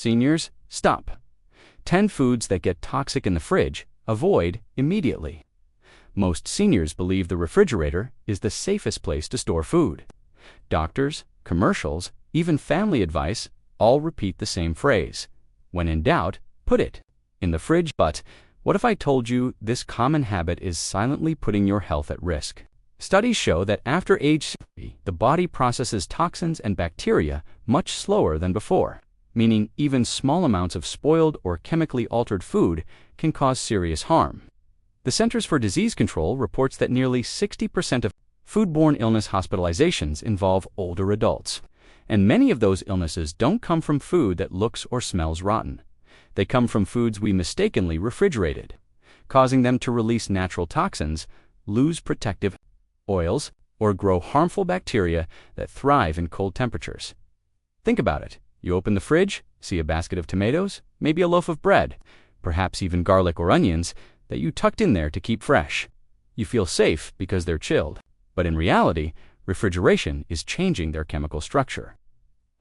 Seniors, stop. 10 foods that get toxic in the fridge, avoid immediately. Most seniors believe the refrigerator is the safest place to store food. Doctors, commercials, even family advice all repeat the same phrase. When in doubt, put it in the fridge. But what if I told you this common habit is silently putting your health at risk? Studies show that after age 60, the body processes toxins and bacteria much slower than before, meaning even small amounts of spoiled or chemically altered food can cause serious harm. The Centers for Disease Control reports that nearly 60% of foodborne illness hospitalizations involve older adults, and many of those illnesses don't come from food that looks or smells rotten. They come from foods we mistakenly refrigerated, causing them to release natural toxins, lose protective oils, or grow harmful bacteria that thrive in cold temperatures. Think about it. You open the fridge, see a basket of tomatoes, maybe a loaf of bread, perhaps even garlic or onions that you tucked in there to keep fresh. You feel safe because they're chilled, but in reality, refrigeration is changing their chemical structure,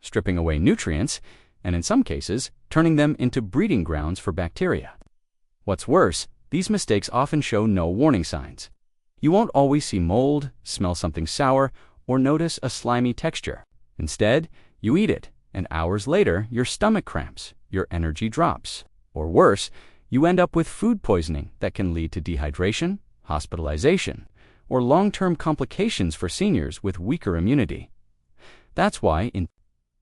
stripping away nutrients, and in some cases, turning them into breeding grounds for bacteria. What's worse, these mistakes often show no warning signs. You won't always see mold, smell something sour, or notice a slimy texture. Instead, you eat it, and hours later, your stomach cramps, your energy drops. Or worse, you end up with food poisoning that can lead to dehydration, hospitalization, or long-term complications for seniors with weaker immunity. That's why in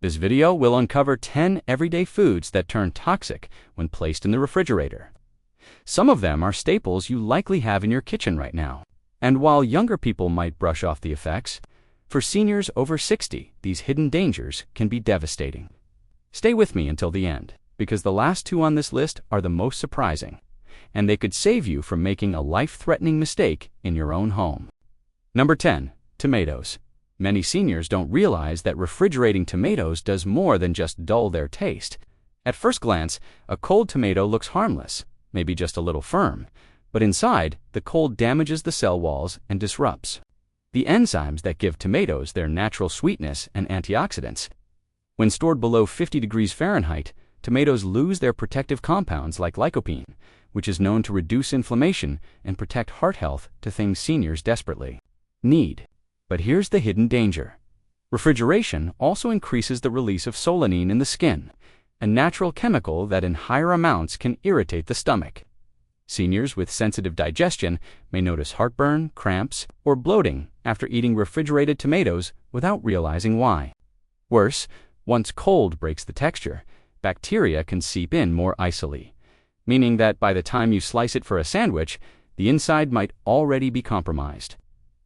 this video, we'll uncover 10 everyday foods that turn toxic when placed in the refrigerator. Some of them are staples you likely have in your kitchen right now. And while younger people might brush off the effects, for seniors over 60, these hidden dangers can be devastating. Stay with me until the end, because the last two on this list are the most surprising, and they could save you from making a life-threatening mistake in your own home. Number 10. Tomatoes. Many seniors don't realize that refrigerating tomatoes does more than just dull their taste. At first glance, a cold tomato looks harmless, maybe just a little firm, but inside, the cold damages the cell walls and disrupts the enzymes that give tomatoes their natural sweetness and antioxidants. When stored below 50 degrees Fahrenheit, tomatoes lose their protective compounds like lycopene, which is known to reduce inflammation and protect heart health to things seniors desperately need. But here's the hidden danger. Refrigeration also increases the release of solanine in the skin, a natural chemical that in higher amounts can irritate the stomach. Seniors with sensitive digestion may notice heartburn, cramps, or bloating after eating refrigerated tomatoes without realizing why. Worse, once cold breaks the texture, bacteria can seep in more icily, meaning that by the time you slice it for a sandwich, the inside might already be compromised.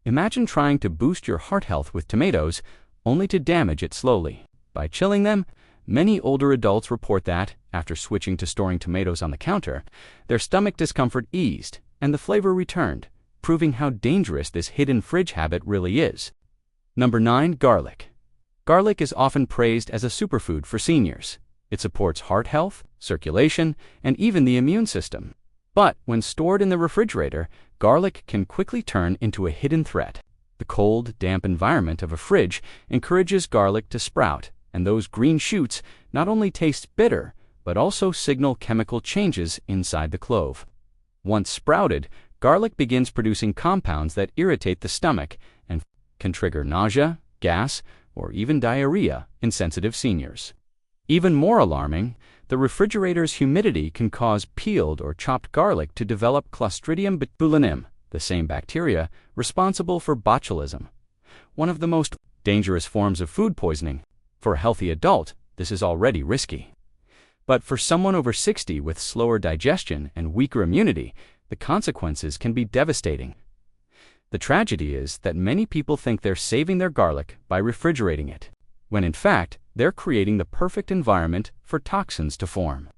Imagine trying to boost your heart health with tomatoes, only to damage it slowly. By chilling them, many older adults report that, after switching to storing tomatoes on the counter, their stomach discomfort eased and the flavor returned, proving how dangerous this hidden fridge habit really is. Number 9. Garlic. Garlic is often praised as a superfood for seniors. It supports heart health, circulation, and even the immune system. But when stored in the refrigerator, garlic can quickly turn into a hidden threat. The cold, damp environment of a fridge encourages garlic to sprout, and those green shoots not only taste bitter, but also signal chemical changes inside the clove. Once sprouted, garlic begins producing compounds that irritate the stomach and can trigger nausea, gas, or even diarrhea in sensitive seniors. Even more alarming, the refrigerator's humidity can cause peeled or chopped garlic to develop Clostridium botulinum, the same bacteria responsible for botulism, one of the most dangerous forms of food poisoning. For a healthy adult, this is already risky. But for someone over 60 with slower digestion and weaker immunity, the consequences can be devastating. The tragedy is that many people think they're saving their garlic by refrigerating it, when in fact, they're creating the perfect environment for toxins to form.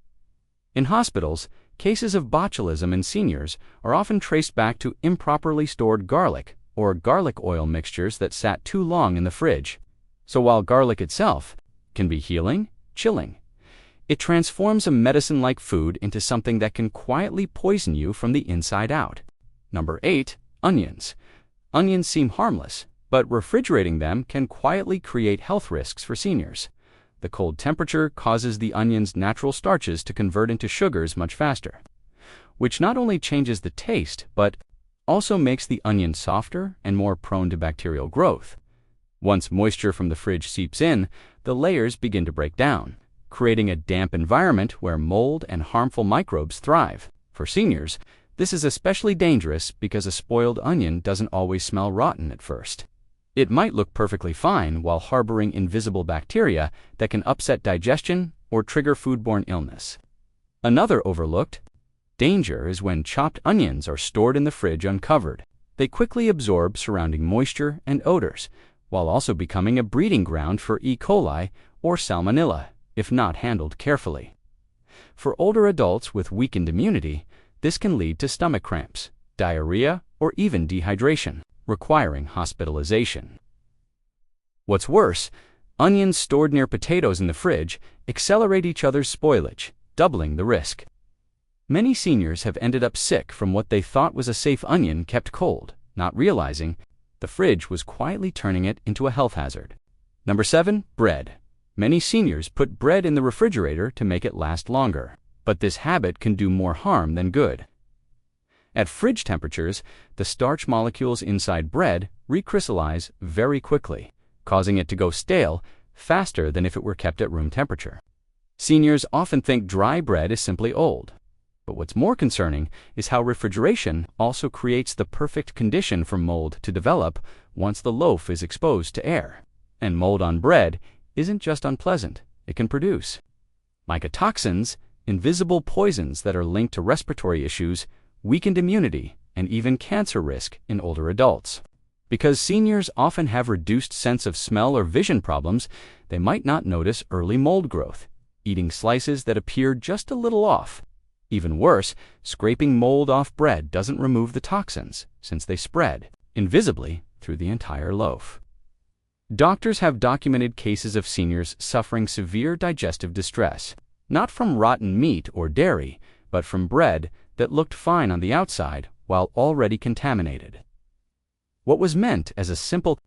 In hospitals, cases of botulism in seniors are often traced back to improperly stored garlic or garlic oil mixtures that sat too long in the fridge. So while garlic itself can be healing, chilling, it transforms a medicine-like food into something that can quietly poison you from the inside out. Number 8. Onions. Onions seem harmless, but refrigerating them can quietly create health risks for seniors. The cold temperature causes the onion's natural starches to convert into sugars much faster, which not only changes the taste, but also makes the onion softer and more prone to bacterial growth. Once moisture from the fridge seeps in, the layers begin to break down, creating a damp environment where mold and harmful microbes thrive. For seniors, this is especially dangerous because a spoiled onion doesn't always smell rotten at first. It might look perfectly fine while harboring invisible bacteria that can upset digestion or trigger foodborne illness. Another overlooked danger is when chopped onions are stored in the fridge uncovered. They quickly absorb surrounding moisture and odors, while also becoming a breeding ground for E. coli or salmonella if not handled carefully. For older adults with weakened immunity, this can lead to stomach cramps, diarrhea, or even dehydration, requiring hospitalization. What's worse, onions stored near potatoes in the fridge accelerate each other's spoilage, doubling the risk. Many seniors have ended up sick from what they thought was a safe onion kept cold, not realizing the fridge was quietly turning it into a health hazard. Number 7. Bread. Many seniors put bread in the refrigerator to make it last longer, but this habit can do more harm than good. At fridge temperatures, the starch molecules inside bread recrystallize very quickly, causing it to go stale faster than if it were kept at room temperature. Seniors often think dry bread is simply old, but what's more concerning is how refrigeration also creates the perfect condition for mold to develop once the loaf is exposed to air. And mold on bread isn't just unpleasant, it can produce mycotoxins, invisible poisons that are linked to respiratory issues, weakened immunity, and even cancer risk in older adults. Because seniors often have reduced sense of smell or vision problems, they might not notice early mold growth, eating slices that appear just a little off. Even worse, scraping mold off bread doesn't remove the toxins, since they spread invisibly through the entire loaf. Doctors have documented cases of seniors suffering severe digestive distress, not from rotten meat or dairy, but from bread that looked fine on the outside while already contaminated. What was meant as a simple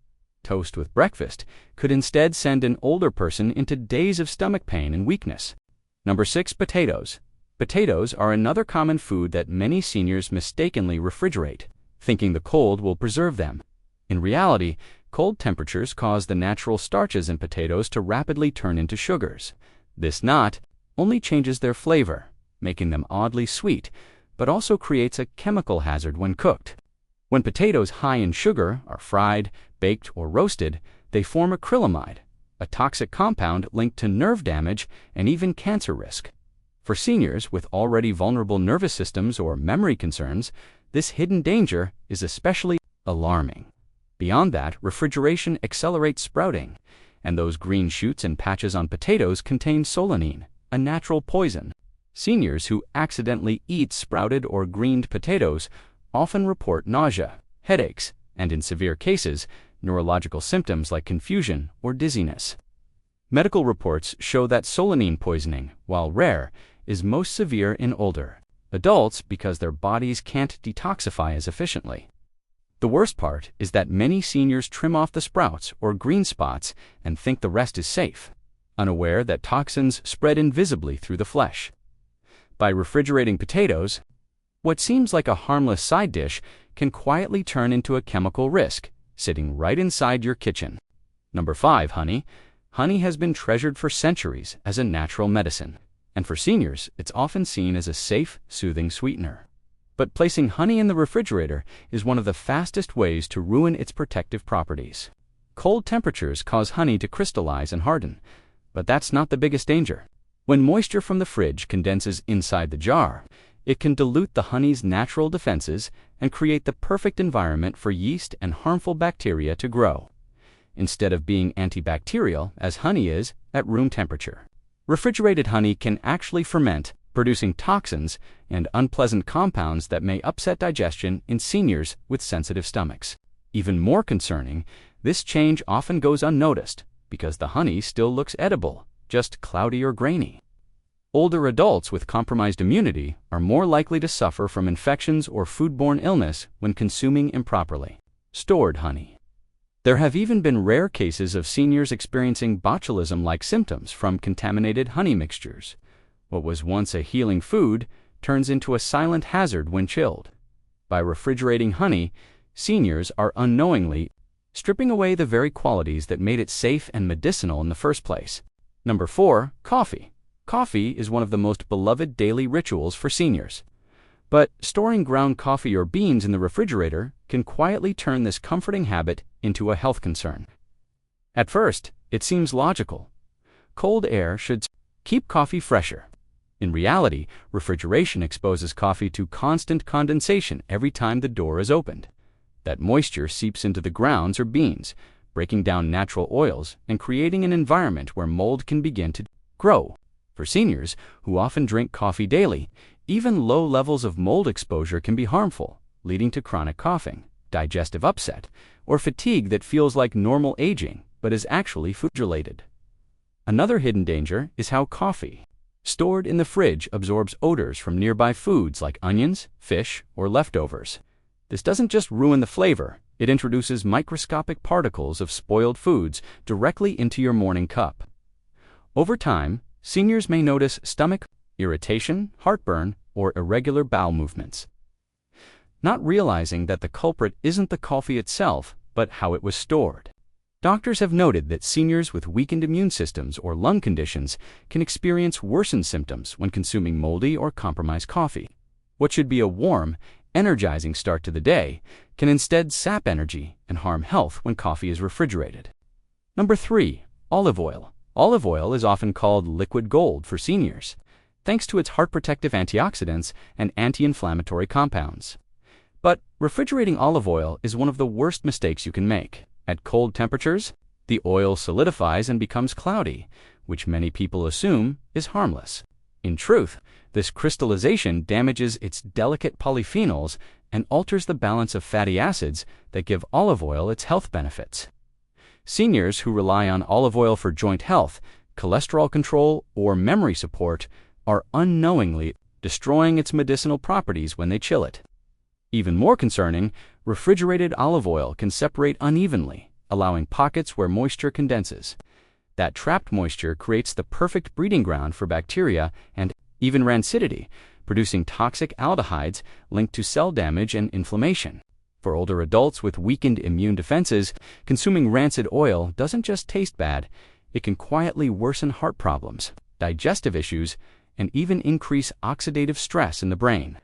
toast with breakfast could instead send an older person into days of stomach pain and weakness. Number 6. Potatoes. Potatoes are another common food that many seniors mistakenly refrigerate, thinking the cold will preserve them. In reality, cold temperatures cause the natural starches in potatoes to rapidly turn into sugars. This not only changes their flavor, making them oddly sweet, but also creates a chemical hazard when cooked. When potatoes high in sugar are fried, baked, or roasted, they form acrylamide, a toxic compound linked to nerve damage and even cancer risk. For seniors with already vulnerable nervous systems or memory concerns, this hidden danger is especially alarming. Beyond that, refrigeration accelerates sprouting, and those green shoots and patches on potatoes contain solanine, a natural poison. Seniors who accidentally eat sprouted or greened potatoes often report nausea, headaches, and in severe cases, neurological symptoms like confusion or dizziness. Medical reports show that solanine poisoning, while rare, is most severe in older adults because their bodies can't detoxify as efficiently. The worst part is that many seniors trim off the sprouts or green spots and think the rest is safe, unaware that toxins spread invisibly through the flesh. By refrigerating potatoes, what seems like a harmless side dish can quietly turn into a chemical risk, sitting right inside your kitchen. Number 5. Honey. Honey has been treasured for centuries as a natural medicine, and for seniors, it's often seen as a safe, soothing sweetener. But placing honey in the refrigerator is one of the fastest ways to ruin its protective properties. Cold temperatures cause honey to crystallize and harden, but that's not the biggest danger. When moisture from the fridge condenses inside the jar, it can dilute the honey's natural defenses and create the perfect environment for yeast and harmful bacteria to grow, instead of being antibacterial as honey is at room temperature. Refrigerated honey can actually ferment, producing toxins and unpleasant compounds that may upset digestion in seniors with sensitive stomachs. Even more concerning, this change often goes unnoticed because the honey still looks edible, just cloudy or grainy. Older adults with compromised immunity are more likely to suffer from infections or foodborne illness when consuming improperly stored honey. There have even been rare cases of seniors experiencing botulism-like symptoms from contaminated honey mixtures. What was once a healing food turns into a silent hazard when chilled. By refrigerating honey, seniors are unknowingly stripping away the very qualities that made it safe and medicinal in the first place. Number 4, coffee. Coffee is one of the most beloved daily rituals for seniors. But storing ground coffee or beans in the refrigerator can quietly turn this comforting habit into a health concern. At first, it seems logical. Cold air should keep coffee fresher. In reality, refrigeration exposes coffee to constant condensation every time the door is opened. That moisture seeps into the grounds or beans, breaking down natural oils and creating an environment where mold can begin to grow. For seniors, who often drink coffee daily, even low levels of mold exposure can be harmful, leading to chronic coughing, digestive upset, or fatigue that feels like normal aging but is actually food-related. Another hidden danger is how coffee, stored in the fridge, absorbs odors from nearby foods like onions, fish, or leftovers. This doesn't just ruin the flavor, it introduces microscopic particles of spoiled foods directly into your morning cup. Over time, seniors may notice stomach irritation, heartburn, or irregular bowel movements, not realizing that the culprit isn't the coffee itself, but how it was stored. Doctors have noted that seniors with weakened immune systems or lung conditions can experience worsened symptoms when consuming moldy or compromised coffee. What should be a warm, energizing start to the day can instead sap energy and harm health when coffee is refrigerated. Number 3, olive oil. Olive oil is often called liquid gold for seniors, thanks to its heart-protective antioxidants and anti-inflammatory compounds. But refrigerating olive oil is one of the worst mistakes you can make. At cold temperatures, the oil solidifies and becomes cloudy, which many people assume is harmless. In truth, this crystallization damages its delicate polyphenols and alters the balance of fatty acids that give olive oil its health benefits. Seniors who rely on olive oil for joint health, cholesterol control, or memory support are unknowingly destroying its medicinal properties when they chill it. Even more concerning, refrigerated olive oil can separate unevenly, allowing pockets where moisture condenses. That trapped moisture creates the perfect breeding ground for bacteria and even rancidity, producing toxic aldehydes linked to cell damage and inflammation. For older adults with weakened immune defenses, consuming rancid oil doesn't just taste bad, it can quietly worsen heart problems, digestive issues, and even increase oxidative stress in the brain.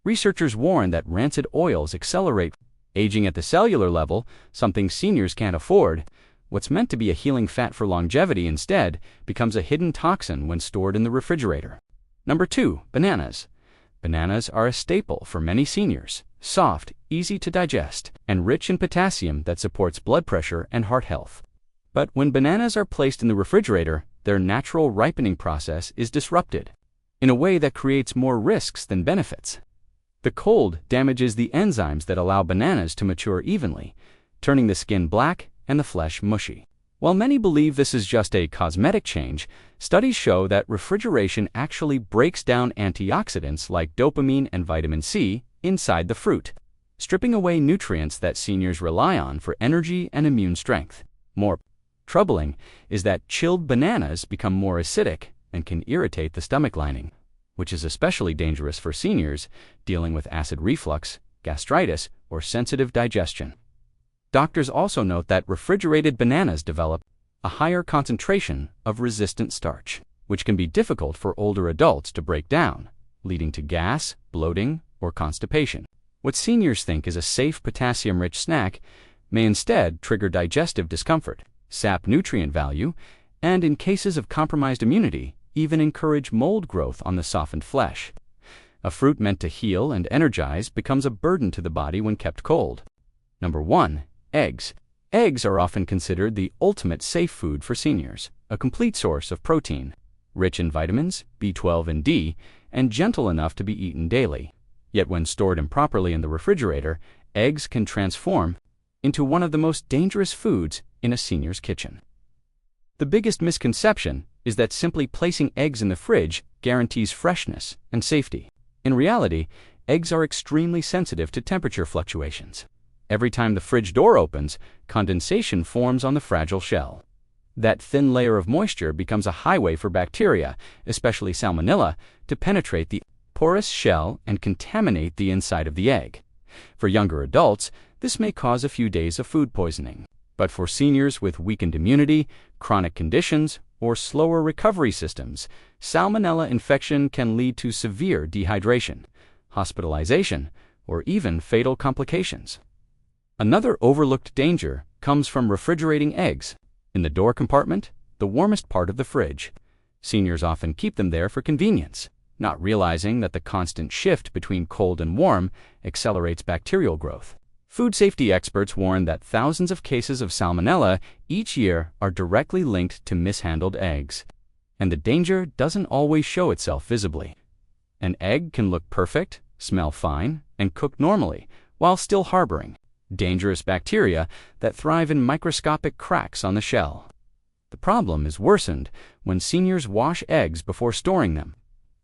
Researchers warn that rancid oils accelerate aging at the cellular level, something seniors can't afford. What's meant to be a healing fat for longevity instead becomes a hidden toxin when stored in the refrigerator. Number 2, bananas. Bananas are a staple for many seniors, soft, easy to digest, and rich in potassium that supports blood pressure and heart health. But when bananas are placed in the refrigerator, their natural ripening process is disrupted in a way that creates more risks than benefits. The cold damages the enzymes that allow bananas to mature evenly, turning the skin black and the flesh mushy. While many believe this is just a cosmetic change, studies show that refrigeration actually breaks down antioxidants like dopamine and vitamin C inside the fruit, stripping away nutrients that seniors rely on for energy and immune strength. More troubling is that chilled bananas become more acidic and can irritate the stomach lining, which is especially dangerous for seniors dealing with acid reflux, gastritis, or sensitive digestion. Doctors also note that refrigerated bananas develop a higher concentration of resistant starch, which can be difficult for older adults to break down, leading to gas, bloating, or constipation. What seniors think is a safe potassium-rich snack may instead trigger digestive discomfort, sap nutrient value, and in cases of compromised immunity, even encourage mold growth on the softened flesh. A fruit meant to heal and energize becomes a burden to the body when kept cold. Number 1, eggs. Eggs are often considered the ultimate safe food for seniors, a complete source of protein, rich in vitamins, B12 and D, and gentle enough to be eaten daily. Yet when stored improperly in the refrigerator, eggs can transform into one of the most dangerous foods in a senior's kitchen. The biggest misconception is that simply placing eggs in the fridge guarantees freshness and safety. In reality, eggs are extremely sensitive to temperature fluctuations. Every time the fridge door opens, condensation forms on the fragile shell. That thin layer of moisture becomes a highway for bacteria, especially Salmonella, to penetrate the porous shell and contaminate the inside of the egg. For younger adults, this may cause a few days of food poisoning. But for seniors with weakened immunity, chronic conditions, or slower recovery systems, Salmonella infection can lead to severe dehydration, hospitalization, or even fatal complications. Another overlooked danger comes from refrigerating eggs in the door compartment, the warmest part of the fridge. Seniors often keep them there for convenience, not realizing that the constant shift between cold and warm accelerates bacterial growth. Food safety experts warn that thousands of cases of Salmonella each year are directly linked to mishandled eggs. And the danger doesn't always show itself visibly. An egg can look perfect, smell fine, and cook normally, while still harboring dangerous bacteria that thrive in microscopic cracks on the shell. The problem is worsened when seniors wash eggs before storing them.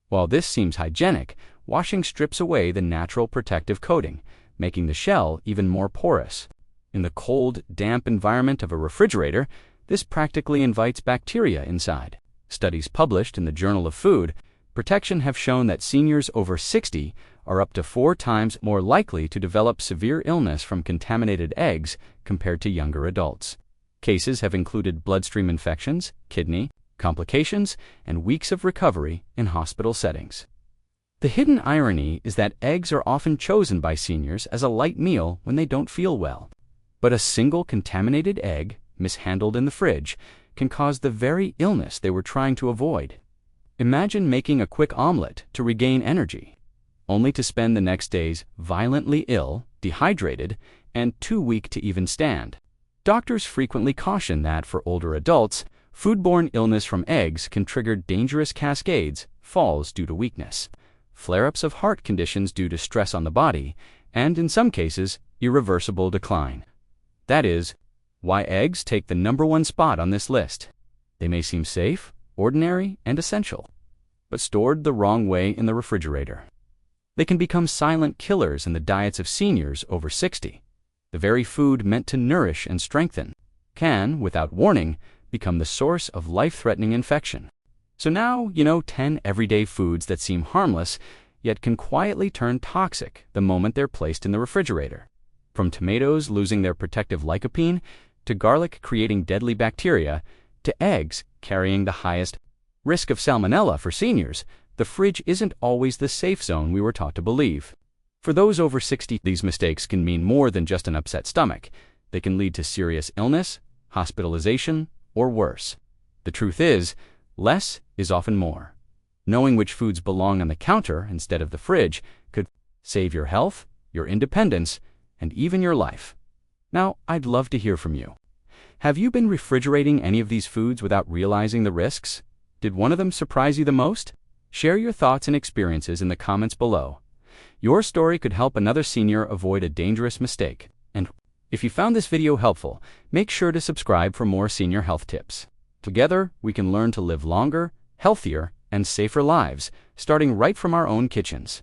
While this seems hygienic, washing strips away the natural protective coating, making the shell even more porous. In the cold, damp environment of a refrigerator, this practically invites bacteria inside. Studies published in the Journal of Food Protection have shown that seniors over 60 are up to 4 times more likely to develop severe illness from contaminated eggs compared to younger adults. Cases have included bloodstream infections, kidney complications, and weeks of recovery in hospital settings. The hidden irony is that eggs are often chosen by seniors as a light meal when they don't feel well. But a single contaminated egg, mishandled in the fridge, can cause the very illness they were trying to avoid. Imagine making a quick omelet to regain energy, only to spend the next days violently ill, dehydrated, and too weak to even stand. Doctors frequently caution that for older adults, foodborne illness from eggs can trigger dangerous cascades, falls due to weakness, flare-ups of heart conditions due to stress on the body, and in some cases, irreversible decline. That is why eggs take the #1 spot on this list. They may seem safe, ordinary, and essential, but stored the wrong way in the refrigerator, they can become silent killers in the diets of seniors over 60. The very food meant to nourish and strengthen can, without warning, become the source of life-threatening infection. So now you know 10 everyday foods that seem harmless, yet can quietly turn toxic the moment they're placed in the refrigerator. From tomatoes losing their protective lycopene, to garlic creating deadly bacteria, to eggs carrying the highest risk of Salmonella for seniors, the fridge isn't always the safe zone we were taught to believe. For those over 60, these mistakes can mean more than just an upset stomach. They can lead to serious illness, hospitalization, or worse. The truth is, less is often more. Knowing which foods belong on the counter instead of the fridge could save your health, your independence, and even your life. Now, I'd love to hear from you. Have you been refrigerating any of these foods without realizing the risks? Did one of them surprise you the most? Share your thoughts and experiences in the comments below. Your story could help another senior avoid a dangerous mistake. And if you found this video helpful, make sure to subscribe for more senior health tips. Together, we can learn to live longer, healthier, and safer lives, starting right from our own kitchens.